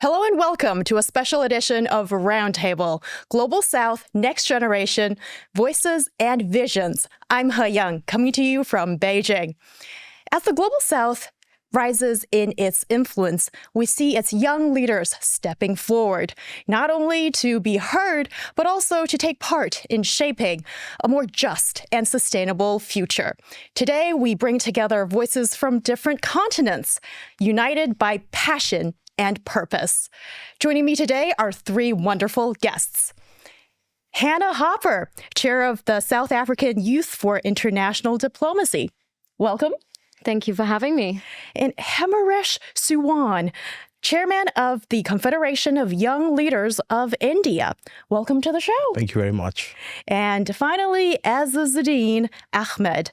Hello and welcome to a special edition of Roundtable, Global South, Next Generation, Voices and Visions. I'm He Young, coming to you from Beijing. As the Global South rises in its influence, we see its young leaders stepping forward, not only to be heard, but also to take part in shaping a more just and sustainable future. Today, we bring together voices from different continents, united by passion and purpose. Joining me today are three wonderful guests. Hannah Hopper, chair of the South African Youth for International Diplomacy. Welcome. Thank you for having me. And Hemaresh Suwan, chairman of the Confederation of Young Leaders of India. Welcome to the show. Thank you very much. And finally, Azzazuddin Ahmed,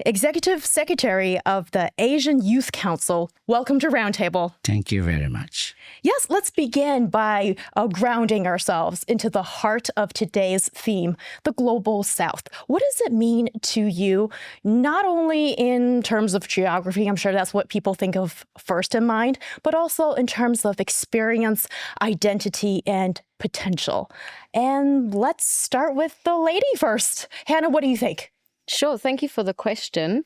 executive secretary of the Asian Youth Council. Welcome to Roundtable. Thank you very much. Yes, let's begin by grounding ourselves into the heart of today's theme, the Global South. What does it mean to you, not only in terms of geography, I'm sure that's what people think of first in mind, but also in terms of experience, identity, and potential? And let's start with the lady first. Hannah, what do you think? Sure, thank you for the question.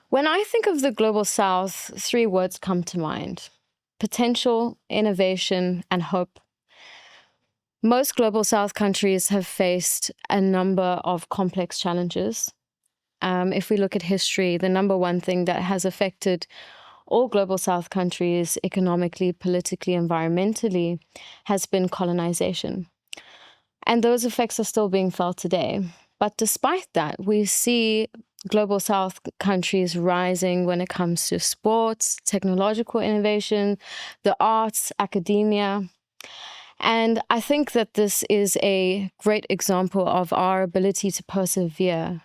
When I think of the Global South, three words come to mind: potential, innovation, and hope. Most Global South countries have faced a number of complex challenges. If we look at history, the number one thing that has affected all Global South countries economically, politically, environmentally has been colonization. And those effects are still being felt today. But despite that, we see Global South countries rising when it comes to sports, technological innovation, the arts, academia. And I think that this is a great example of our ability to persevere.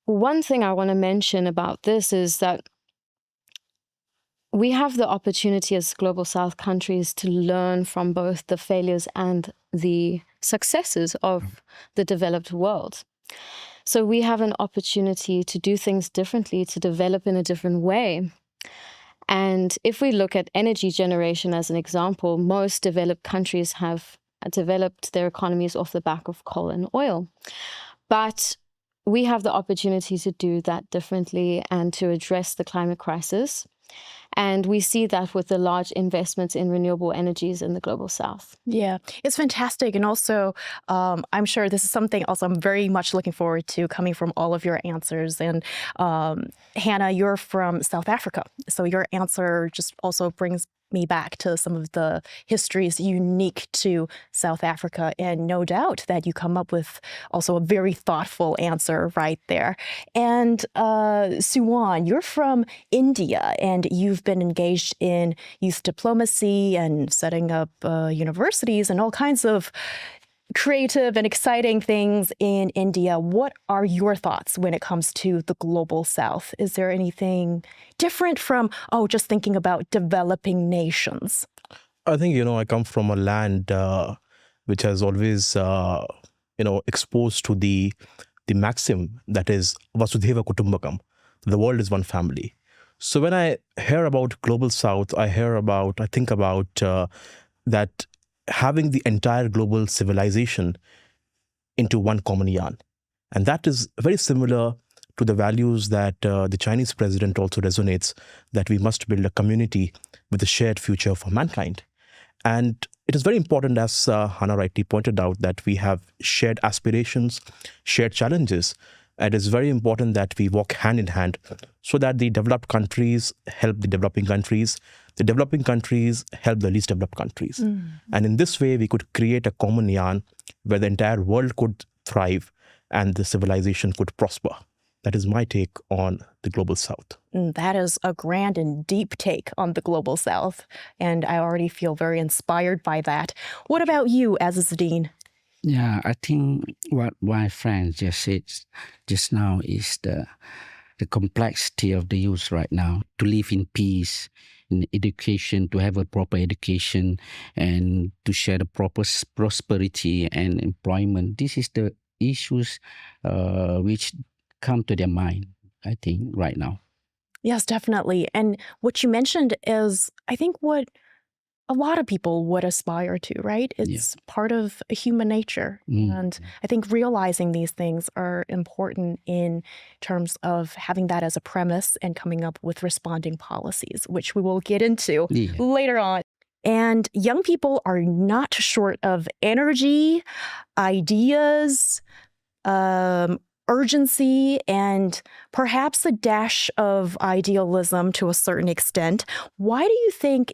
One thing I want to mention about this is that we have the opportunity as Global South countries to learn from both the failures and the successes of the developed world. So we have an opportunity to do things differently, to develop in a different way. And if we look at energy generation as an example, most developed countries have developed their economies off the back of coal and oil. But we have the opportunity to do that differently and to address the climate crisis. And we see that with the large investments in renewable energies in the Global South. Yeah, it's fantastic. And also, I'm sure this is something also I'm very much looking forward to coming from all of your answers. And Hannah, you're from South Africa. So your answer just also brings me back to some of the histories unique to South Africa. And no doubt that you come up with also a very thoughtful answer right there. And Suwan, you're from India, and you've been engaged in youth diplomacy and setting up universities and all kinds of creative and exciting things in India. What are your thoughts when it comes to the Global South? Is there anything different from, just thinking about developing nations? I think, I come from a land which has always, exposed to the maxim that is Vasudhaiva Kutumbakam. The world is one family. So when I hear about Global South, I think about that having the entire global civilization into one common yarn. And that is very similar to the values that the Chinese president also resonates, that we must build a community with a shared future for mankind. And it is very important, as Hannah rightly pointed out, that we have shared aspirations, shared challenges. It is very important that we walk hand in hand so that the developed countries help the developing countries help the least developed countries. And in this way, we could create a common yarn where the entire world could thrive and the civilization could prosper. That is my take on the Global South. That is a grand and deep take on the Global South, and I already feel very inspired by that. What about you, Azzazuddin? Yeah, I think what my friend just said just now is the complexity of the youth right now, to live in peace, in education, to have a proper education, and to share the proper prosperity and employment. This is the issues which come to their mind, I think, right now. Yes, definitely. And what you mentioned is, I think, what a lot of people would aspire to, right? It's part of human nature. And I think realizing these things are important in terms of having that as a premise and coming up with responding policies, which we will get into later on. And young people are not short of energy, ideas, urgency, and perhaps a dash of idealism to a certain extent. Why do you think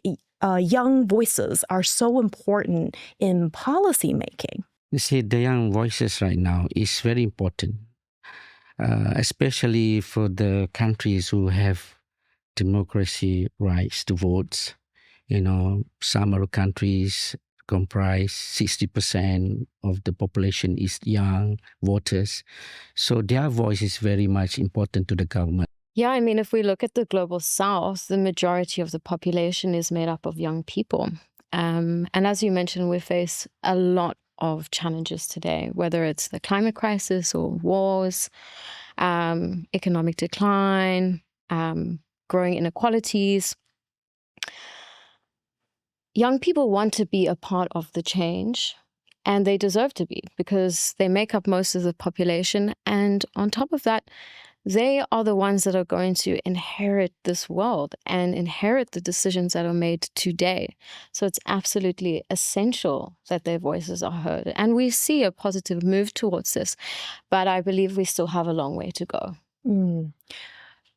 young voices are so important in policy making? You see, the young voices right now is very important, especially for the countries who have democracy rights to vote. You know, some other countries comprise 60% of the population is young voters. So their voice is very much important to the government. Yeah, I mean, if we look at the global south, the majority of the population is made up of young people. And as you mentioned, we face a lot of challenges today, whether it's the climate crisis or wars, economic decline, growing inequalities. Young people want to be a part of the change, and they deserve to be because they make up most of the population. And on top of that, they are the ones that are going to inherit this world and inherit the decisions that are made today. So it's absolutely essential that their voices are heard. And we see a positive move towards this, but I believe we still have a long way to go.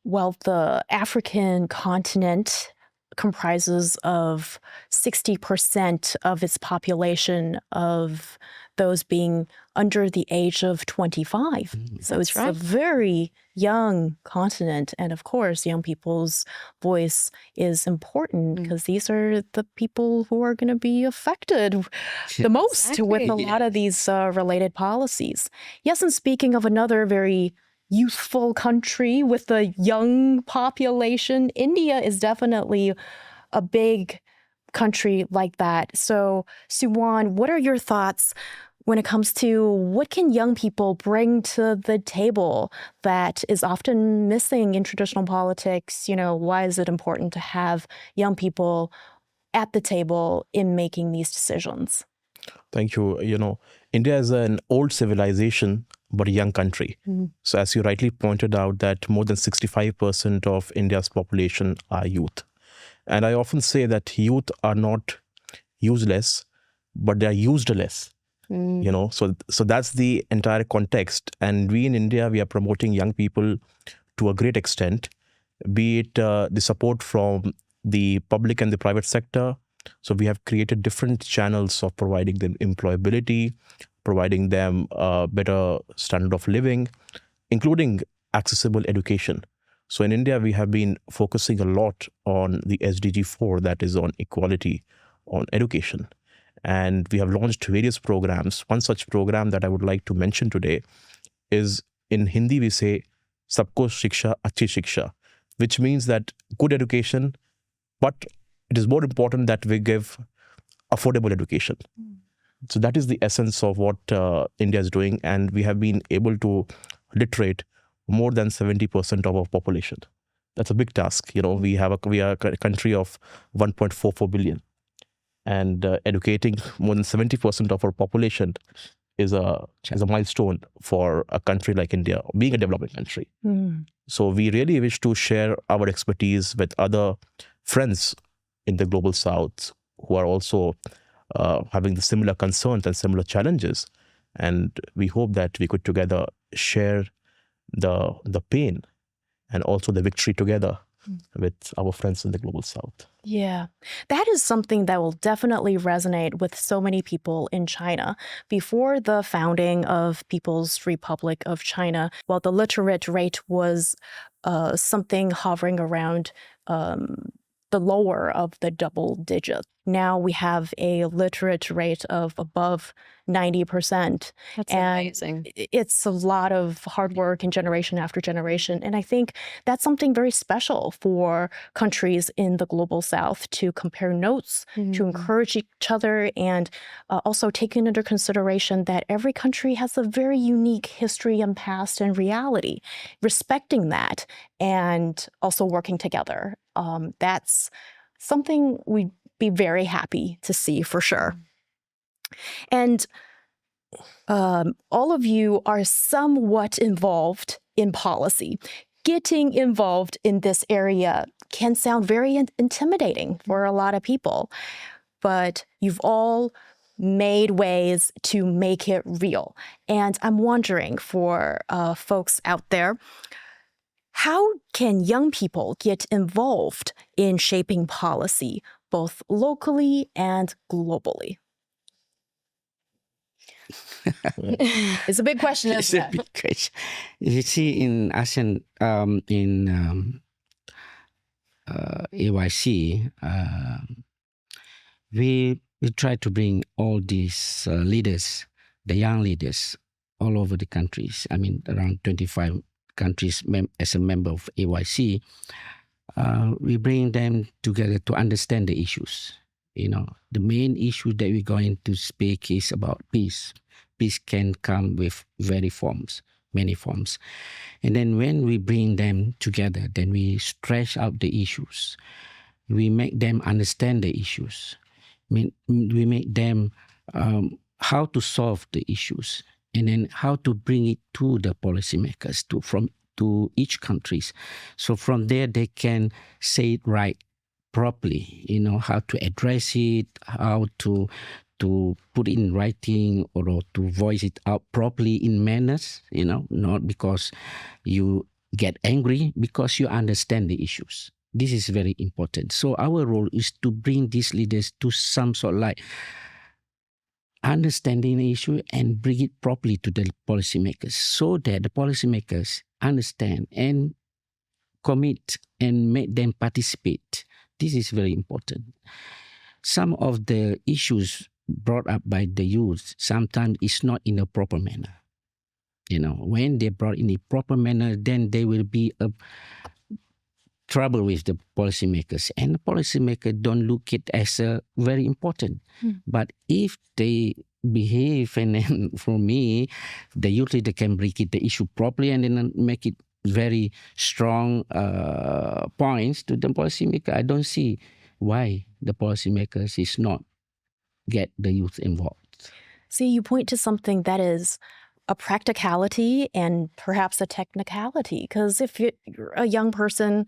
Well, the African continent comprises of 60% of its population of those being under the age of 25. So it's a very young continent. And of course, young people's voice is important because these are the people who are going to be affected the most with a lot of these related policies. Yes, and speaking of another very youthful country with a young population, India is definitely a big country like that. So, Suwon, what are your thoughts when it comes to what can young people bring to the table that is often missing in traditional politics? You know, why is it important to have young people at the table in making these decisions? Thank you. You know, India is an old civilization, but a young country. So as you rightly pointed out, that more than 65% of India's population are youth. And I often say that youth are not useless, but they are used less. You know, so that's the entire context. And we in India, we are promoting young people to a great extent, be it the support from the public and the private sector. So we have created different channels of providing them employability, providing them a better standard of living, including accessible education. So in India, we have been focusing a lot on the SDG 4, that is on equality, on education. And we have launched various programs. One such program that I would like to mention today is, in Hindi, we say, Sabko Shiksha, Achhi Shiksha, which means that good education, but it is more important that we give affordable education. So that is the essence of what India is doing. And we have been able to literate more than 70% of our population. That's a big task. You know, we are a country of 1.44 billion. And educating more than 70% of our population is a milestone for a country like India, being a developing country. So we really wish to share our expertise with other friends in the global south who are also having the similar concerns and similar challenges. And we hope that we could together share the pain and also the victory together with our friends in the global south. Yeah, that is something that will definitely resonate with so many people in China. Before the founding of People's Republic of China, well, the literate rate was something hovering around the lower of the double digits. Now we have a literate rate of above 90%. That's and amazing. It's a lot of hard work and generation after generation. And I think that's something very special for countries in the global south to compare notes, to encourage each other, and also taking under consideration that every country has a very unique history and past and reality. Respecting that and also working together. That's something we be very happy to see for sure. And all of you are somewhat involved in policy. Getting involved in this area can sound very intimidating for a lot of people, but you've all made ways to make it real. And I'm wondering for folks out there, how can young people get involved in shaping policy, both locally and globally? It's a big question, It's isn't a it? big question. You see, in ASEAN, in AYC, we try to bring all these leaders, the young leaders, all over the countries. I mean, around 25 countries as a member of AYC. We bring them together to understand the issues. You know, the main issue that we're going to speak is about peace. Peace can come with many forms. And then when we bring them together, then we stretch out the issues. We make them understand the issues. We make them how to solve the issues, and then how to bring it to the policymakers, to each countries. So from there, they can say it right properly, you know, how to address it, how to put it in writing, or to voice it out properly in manners, you know, not because you get angry, because you understand the issues. This is very important. So our role is to bring these leaders to some sort of like understanding the issue and bring it properly to the policymakers, so that the policymakers understand and commit and make them participate. This is very important. Some of the issues brought up by the youth sometimes is not in a proper manner. You know, when they brought in a proper manner, then there will be a trouble with the policymakers, and the policymakers don't look it as very important. But if they behave, and then for me, the youth leader can bring it the issue properly and then make it very strong points to the policymaker. I don't see why the policymakers is not get the youth involved. See, you point to something that is a practicality and perhaps a technicality, because if you're a young person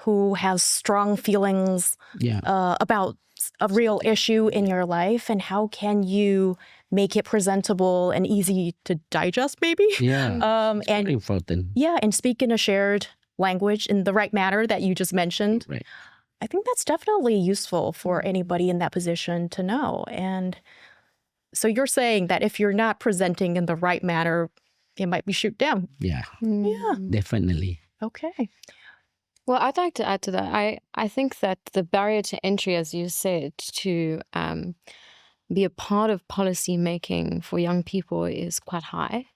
who has strong feelings about a real issue in your life, and how can you make it presentable and easy to digest, maybe? And very important. Yeah, and speak in a shared language in the right manner that you just mentioned. Right. I think that's definitely useful for anybody in that position to know. And so you're saying that if you're not presenting in the right manner, it might be shoot down. Yeah, Yeah. definitely. Okay. Well, I'd like to add to that. I think that the barrier to entry, as you said, to be a part of policy making for young people is quite high.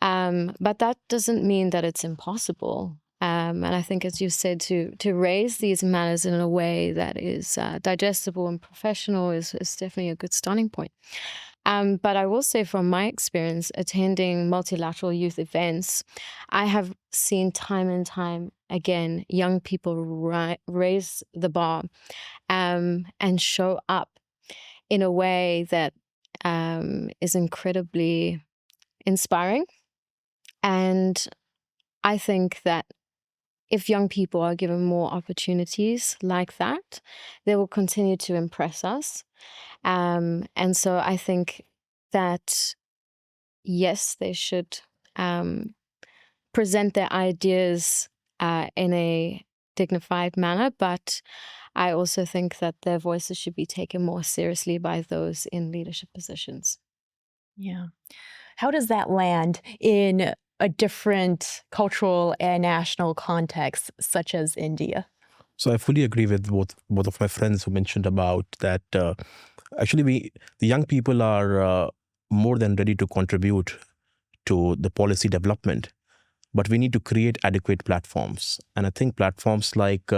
But that doesn't mean that it's impossible. And I think, as you said, to raise these matters in a way that is digestible and professional is definitely a good starting point. But I will say, from my experience attending multilateral youth events, I have seen time and time again young people raise the bar and show up in a way that is incredibly inspiring. And I think that if young people are given more opportunities like that, they will continue to impress us. And so I think that, yes, they should present their ideas in a dignified manner, but I also think that their voices should be taken more seriously by those in leadership positions. Yeah. How does that land in a different cultural and national context, such as India? So I fully agree with both of my friends who mentioned about that. Actually, the young people are more than ready to contribute to the policy development, but we need to create adequate platforms. And I think platforms like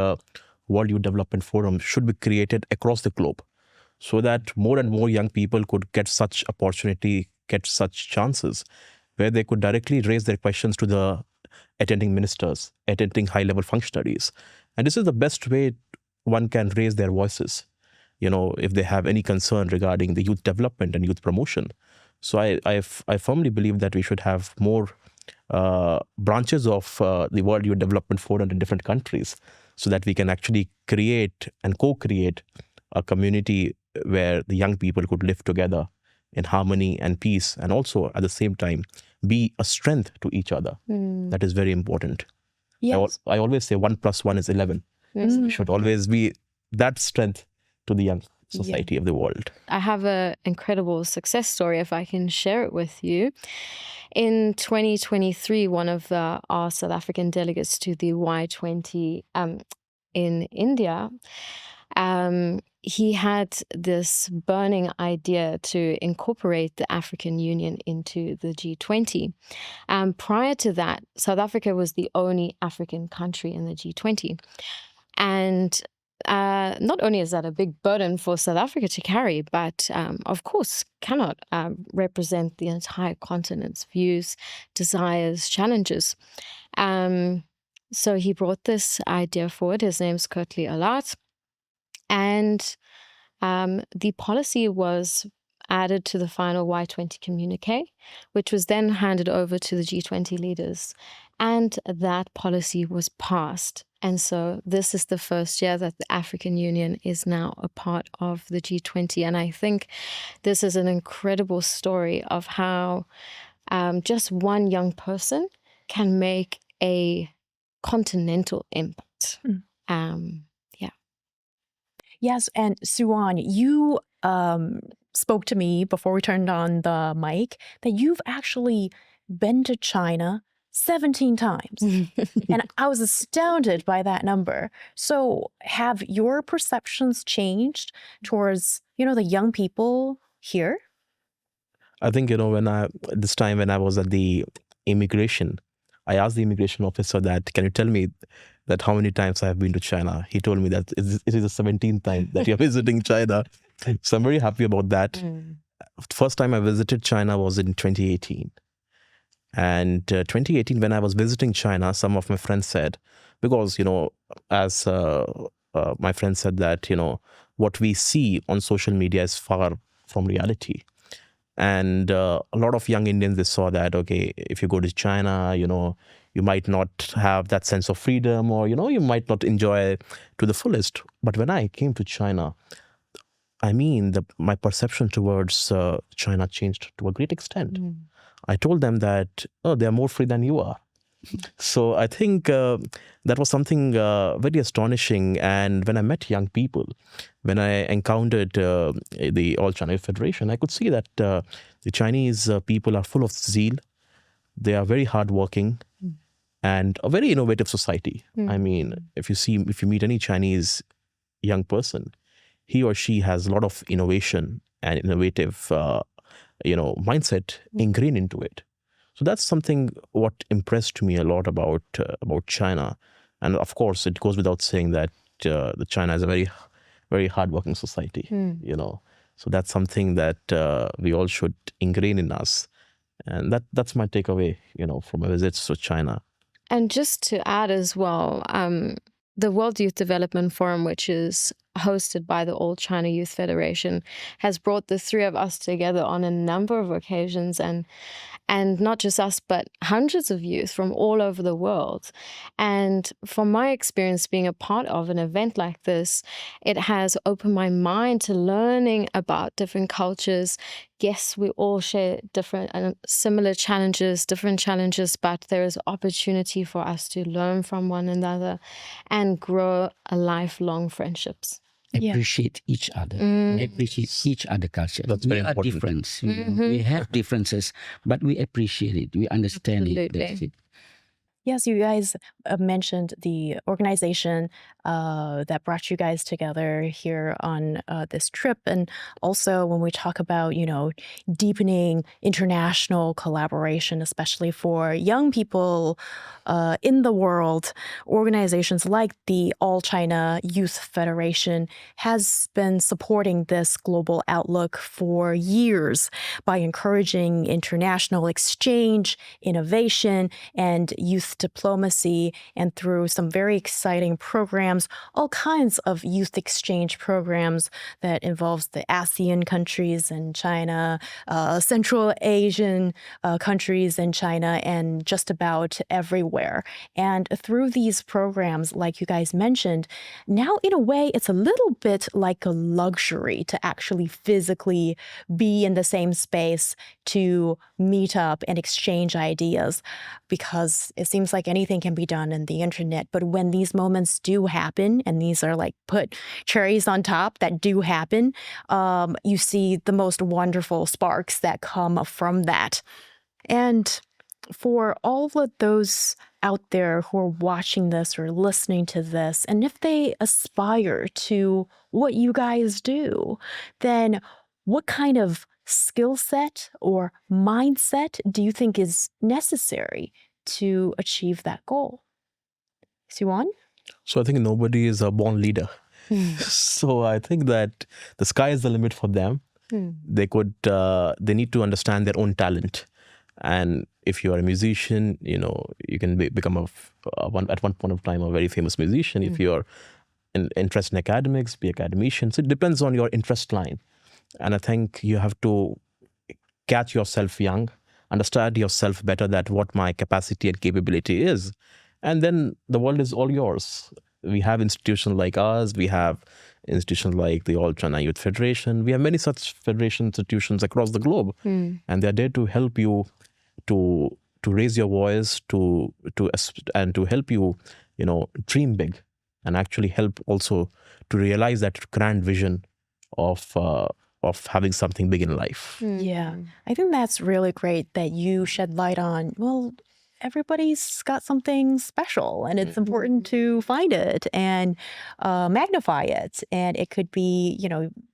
World Youth Development Forum should be created across the globe, so that more and more young people could get such opportunity, get such chances, where they could directly raise their questions to the attending ministers, attending high-level functionaries. And this is the best way one can raise their voices. if they have any concern regarding the youth development and youth promotion. So I firmly believe that we should have more branches of the World Youth Development Forum in different countries, so that we can actually create and co-create a community where the young people could live together in harmony and peace, and also at the same time be a strength to each other. That is very important. Yes. I always say 1 + 1 is 11. Mm. Should always be that strength to the young society of the world. I have an incredible success story, if I can share it with you. In 2023, one of our South African delegates to the Y20 in India, he had this burning idea to incorporate the African Union into the G20. Prior to that, South Africa was the only African country in the G20. And not only is that a big burden for South Africa to carry, but of course cannot represent the entire continent's views, desires, challenges. So he brought this idea forward. His name's Kurtley Alart. And the policy was added to the final Y20 communique, which was then handed over to the G20 leaders. And that policy was passed. And so this is the first year that the African Union is now a part of the G20. And I think this is an incredible story of how just one young person can make a continental impact. Yes, and Suan, you spoke to me before we turned on the mic that you've actually been to China 17 times. And I was astounded by that number. So have your perceptions changed towards, the young people here? I think, this time when I was at the immigration, I asked the immigration officer that, can you tell me that how many times I have been to China? He told me that it is the 17th time that you're visiting China. So I'm very happy about that. First time I visited China was in 2018. And 2018, when I was visiting China, some of my friends said, because, as my friend said that, what we see on social media is far from reality. And a lot of young Indians, they saw that, okay, if you go to China, you might not have that sense of freedom, or, you might not enjoy to the fullest. But when I came to China, I mean, my perception towards China changed to a great extent. I told them that, they are more free than you are. So I think that was something very astonishing. And when I met young people, when I encountered the All China Youth Federation, I could see that the Chinese people are full of zeal. They are very hardworking and a very innovative society. I mean, if you meet any Chinese young person, he or she has a lot of innovation and innovative mindset ingrained into it. So that's something what impressed me a lot about China. And of course, it goes without saying that the China is a very, very hardworking society, So that's something that we all should ingrain in us. And that's my takeaway, from my visits to China. And just to add as well, the World Youth Development Forum, which is hosted by the All China Youth Federation, has brought the three of us together on a number of occasions, and not just us, but hundreds of youth from all over the world. And from my experience being a part of an event like this, it has opened my mind to learning about different cultures. Yes, we all share different and similar challenges, different challenges, but there is opportunity for us to learn from one another and grow a lifelong friendships. Appreciate each other, appreciate each other culture. That's very we are important. different. We have differences, but we appreciate it. We understand it. That's it. Yes, you guys mentioned the organization that brought you guys together here on this trip. And also when we talk about, deepening international collaboration, especially for young people in the world, organizations like the All China Youth Federation has been supporting this global outlook for years by encouraging international exchange, innovation, and youth diplomacy and through some very exciting programs, all kinds of youth exchange programs that involves the ASEAN countries and China, Central Asian countries and China, and just about everywhere. And through these programs, like you guys mentioned, now in a way, it's a little bit like a luxury to actually physically be in the same space to meet up and exchange ideas, because it seems like anything can be done in the internet. But when these moments do happen, and these are like put cherries on top that do happen, you see the most wonderful sparks that come from that. And for all of those out there who are watching this or listening to this, and if they aspire to what you guys do, then what kind of skill set or mindset do you think is necessary to achieve that goal? Siwan? So I think nobody is a born leader. So I think that the sky is the limit for them. They need to understand their own talent. And if you are a musician, you can become at one point of time a very famous musician. If you're interested in academics, be academician. So it depends on your interest line. And I think you have to catch yourself young, understand yourself better, that what my capacity and capability is. And then the world is all yours. We have institutions like ours. We have institutions like the All China Youth Federation. We have many such federation institutions across the globe. And they're there to help you to raise your voice, and to help you, dream big, and actually help also to realize that grand vision of having something big in life. Yeah, I think that's really great that you shed light on, well, everybody's got something special, and it's important to find it and magnify it. And it could be,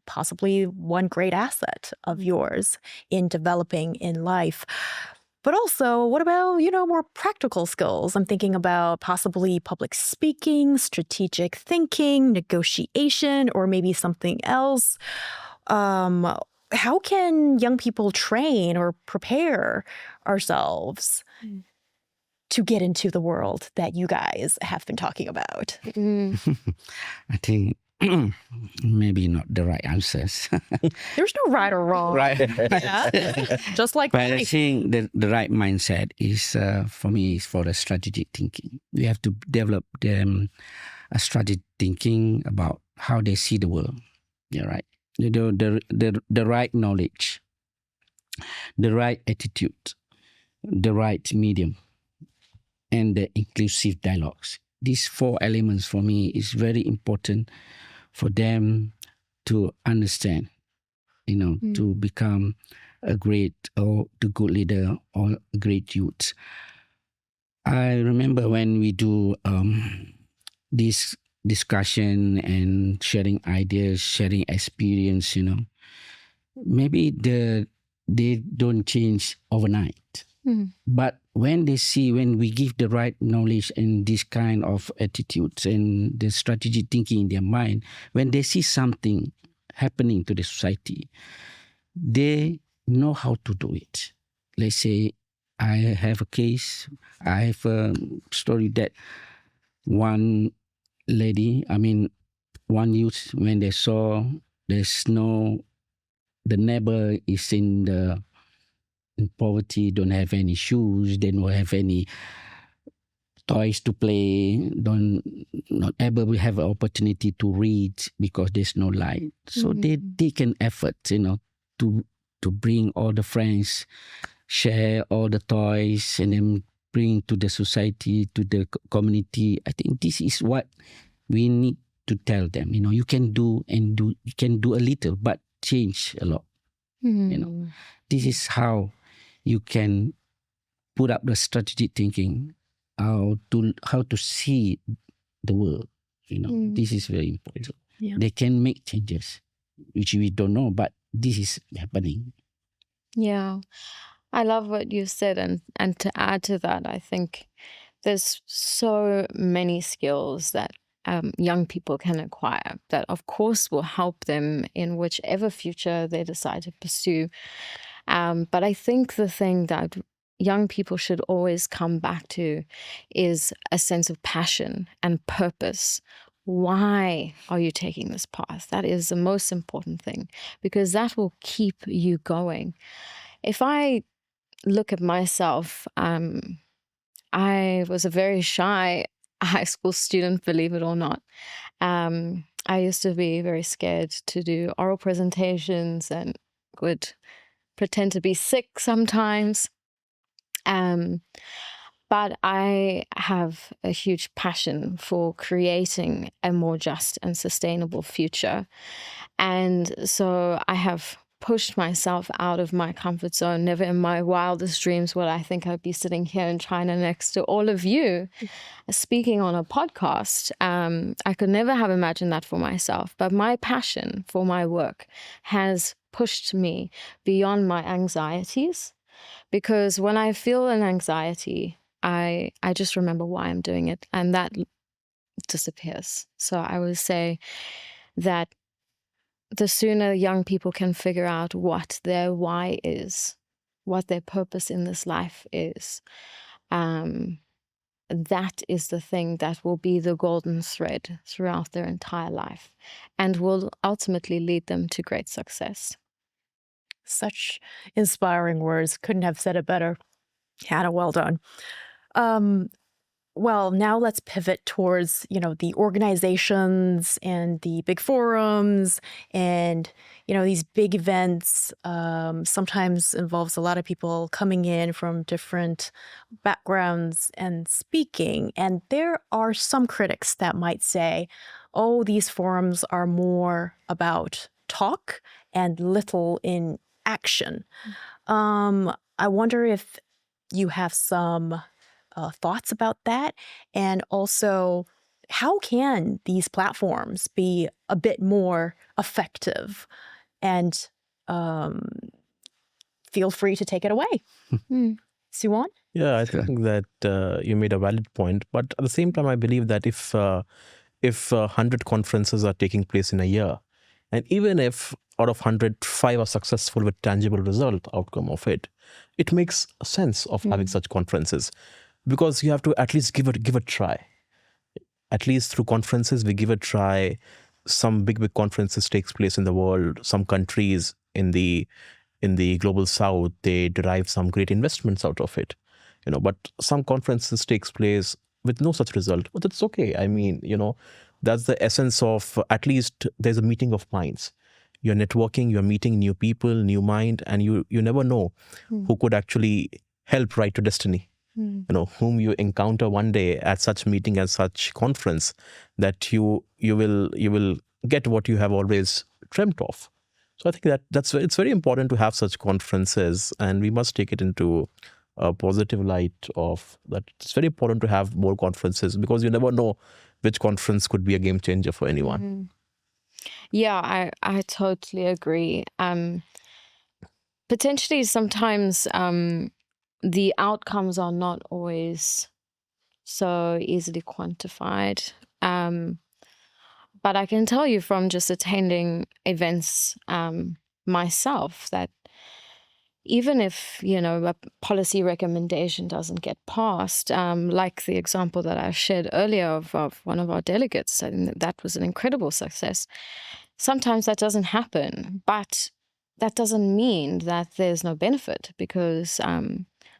possibly one great asset of yours in developing in life. But also, what about, more practical skills? I'm thinking about possibly public speaking, strategic thinking, negotiation, or maybe something else. How can young people train or prepare ourselves to get into the world that you guys have been talking about? I think maybe not the right answers. There's no right or wrong. Right. Yeah. Just like But I life. think the right mindset is, for me, is for the strategic thinking. We have to develop them a strategic thinking about how they see the world. Yeah, right. The right knowledge, the right attitude, the right medium, and the inclusive dialogues. These 4 elements for me is very important for them to understand, to become a great or the good leader or a great youth. I remember when we do this discussion and sharing ideas, sharing experience, maybe they don't change overnight. But when we give the right knowledge and this kind of attitudes and the strategic thinking in their mind, when they see something happening to the society, they know how to do it. Let's say I have a case, I have a story that one youth, when they saw the snow, the neighbor is in poverty, don't have any shoes, they don't have any toys to play, not able to have an opportunity to read because there's no light. So they take an effort, to bring all the friends, share all the toys, and then bring to the society, to the community. I think this is what we need to tell them. You can do a little, but change a lot. This is how you can put up the strategic thinking, how to see the world. This is very important. Yeah. They can make changes, which we don't know, but this is happening. Yeah, I love what you said, and to add to that, I think there's so many skills that young people can acquire that, of course, will help them in whichever future they decide to pursue. But I think the thing that young people should always come back to is a sense of passion and purpose. Why are you taking this path? That is the most important thing, because that will keep you going. If I look at myself, I was a very shy high school student, believe it or not. I used to be very scared to do oral presentations and would pretend to be sick sometimes. But I have a huge passion for creating a more just and sustainable future. And so I have pushed myself out of my comfort zone. Never in my wildest dreams would I think I'd be sitting here in China next to all of you speaking on a podcast. I could never have imagined that for myself. But my passion for my work has pushed me beyond my anxieties, because when I feel an anxiety, I just remember why I'm doing it, and that disappears. So I would say that the sooner young people can figure out what their why is, what their purpose in this life is, that is the thing that will be the golden thread throughout their entire life and will ultimately lead them to great success. Such inspiring words. Couldn't have said it better. Hannah, well done. Well, now let's pivot towards, the organizations and the big forums and, these big events. Sometimes involves a lot of people coming in from different backgrounds and speaking. And there are some critics that might say, oh, these forums are more about talk and little in action. I wonder if you have some thoughts about that, and also how can these platforms be a bit more effective? And feel free to take it away. Suwon? Yeah, I think that you made a valid point. But at the same time, I believe that if 100 conferences are taking place in a year, and even if out of 100, 5 are successful with tangible result outcome of it, it makes sense of having such conferences, because you have to at least give a try. At least through conferences, we give a try. Some big conferences takes place in the world. Some countries in the global south, they derive some great investments out of it. But some conferences takes place with no such result. But that's okay. I mean, that's the essence of, at least there's a meeting of minds. You're networking, you're meeting new people, new mind, and you never know who could actually help write your destiny. Whom you encounter one day at such meeting and such conference, that you will get what you have always dreamt of. So I think it's very important to have such conferences, and we must take it into a positive light of that. It's very important to have more conferences, because you never know which conference could be a game changer for anyone. Yeah, I totally agree. Potentially sometimes the outcomes are not always so easily quantified. But I can tell you from just attending events myself that even if, a policy recommendation doesn't get passed, like the example that I shared earlier of one of our delegates, I think that was an incredible success. Sometimes that doesn't happen, but that doesn't mean that there's no benefit, because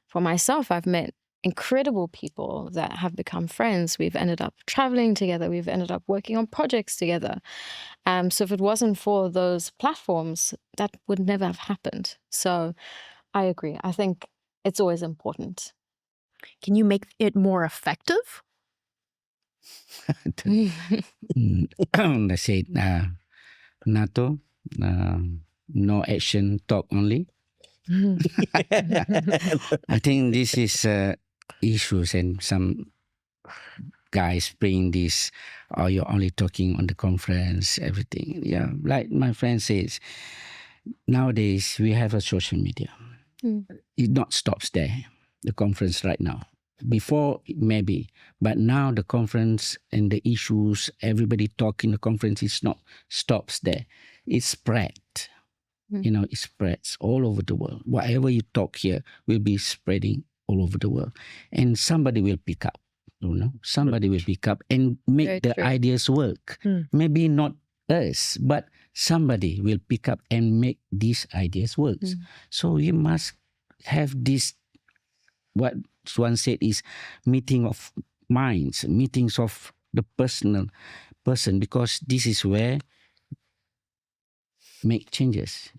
for myself, I've met incredible people that have become friends. We've ended up traveling together. We've ended up working on projects together. So if it wasn't for those platforms, that would never have happened. So I agree. I think it's always important. Can you make it more effective? They say, NATO, no action, talk only. I think this is issues, and some guys bring this, or you're only talking on the conference, everything. Yeah, like my friend says, nowadays we have a social media. It not stops there, the conference right now. Before, maybe, but now the conference and the issues, everybody talking, the conference is not stops there. It's spread. it spreads all over the world. Whatever you talk here will be spreading all over the world. And somebody will pick up, somebody will pick up and make Very the true. ideas work. Maybe not us, but somebody will pick up and make these ideas work. So you must have this, what Swan said is meeting of minds, meetings of the personal person, because this is where make changes,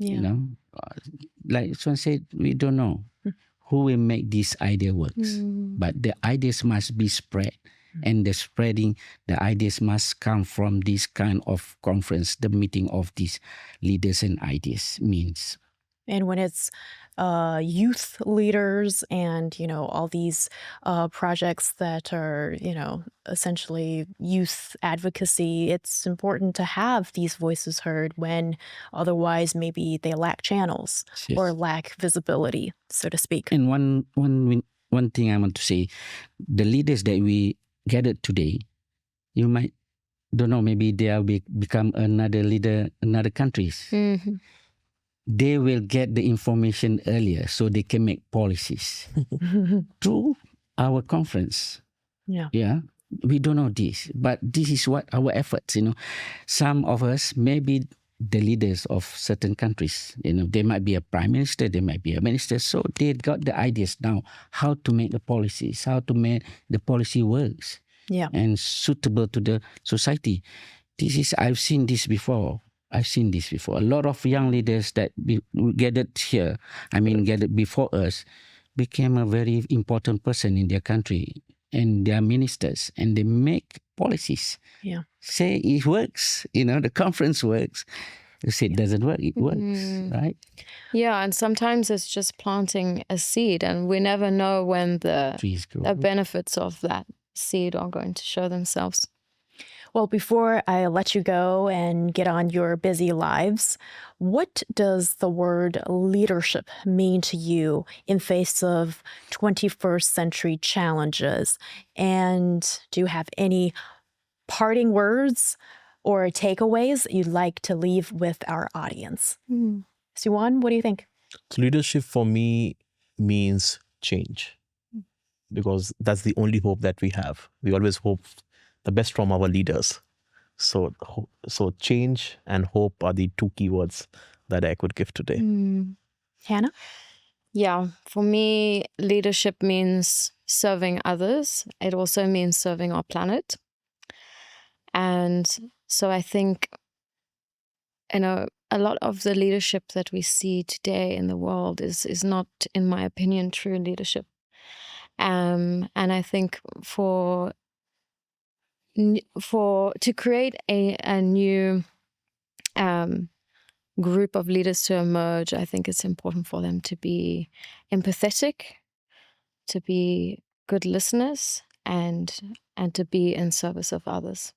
Like Swan said, we don't know who will make this idea works, but the ideas must be spread, and the ideas must come from this kind of conference, the meeting of these leaders and ideas means. And when it's youth leaders and, all these projects that are, essentially youth advocacy, it's important to have these voices heard when otherwise maybe they lack channels Yes. or lack visibility, so to speak. And one thing I want to say, the leaders that we gathered today, you might don't know, maybe they will become another leader in other countries. Mhm. They will get the information earlier so they can make policies through our conference. Yeah. Yeah. We don't know this, but this is what our efforts, Some of us may be the leaders of certain countries. They might be a prime minister, they might be a minister. So they got the ideas now how to make the policies, how to make the policy works Yeah. and suitable to the society. I've seen this before. A lot of young leaders that gathered here, gathered before us, became a very important person in their country, and they are ministers, and they make policies. Yeah. Say it works, the conference works. You say it doesn't work, it works, right? Yeah, and sometimes it's just planting a seed, and we never know when the Trees grow. benefits of that seed are going to show themselves. Well, before I let you go and get on your busy lives, what does the word leadership mean to you in face of 21st century challenges? And do you have any parting words or takeaways you'd like to leave with our audience? Suwan, what do you think? So leadership for me means change, because that's the only hope that we have. We always hope the best from our leaders. So change and hope are the two keywords that I could give today. Hannah? Yeah, for me, leadership means serving others. It also means serving our planet. And so I think, a lot of the leadership that we see today in the world is not, in my opinion, true leadership. And I think to create a new group of leaders to emerge, I think it's important for them to be empathetic, to be good listeners, and to be in service of others.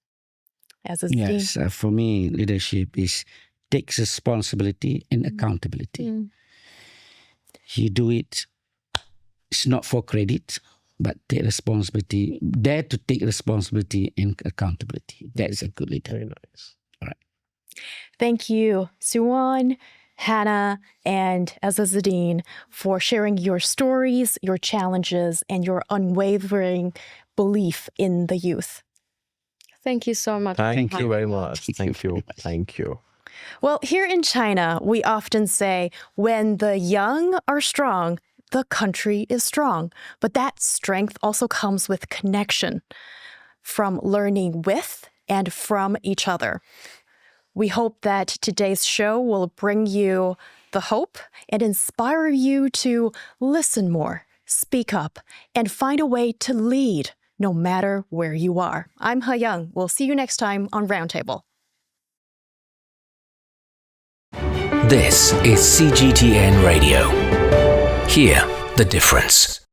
As is Dean. Yes, for me, leadership takes responsibility and accountability. You do it, it's not for credit, but take responsibility, dare to take responsibility and accountability. That is a good leader. Very nice. All right. Thank you, Suwan, Hannah, and Azizuddin, for sharing your stories, your challenges, and your unwavering belief in the youth. Thank you so much. Thank you very much. Thank you. Thank you. Well, here in China, we often say, when the young are strong, the country is strong. But that strength also comes with connection, from learning with and from each other. We hope that today's show will bring you the hope and inspire you to listen more, speak up, and find a way to lead no matter where you are. I'm He Young. We'll see you next time on Roundtable. This is CGTN Radio. Hear the difference.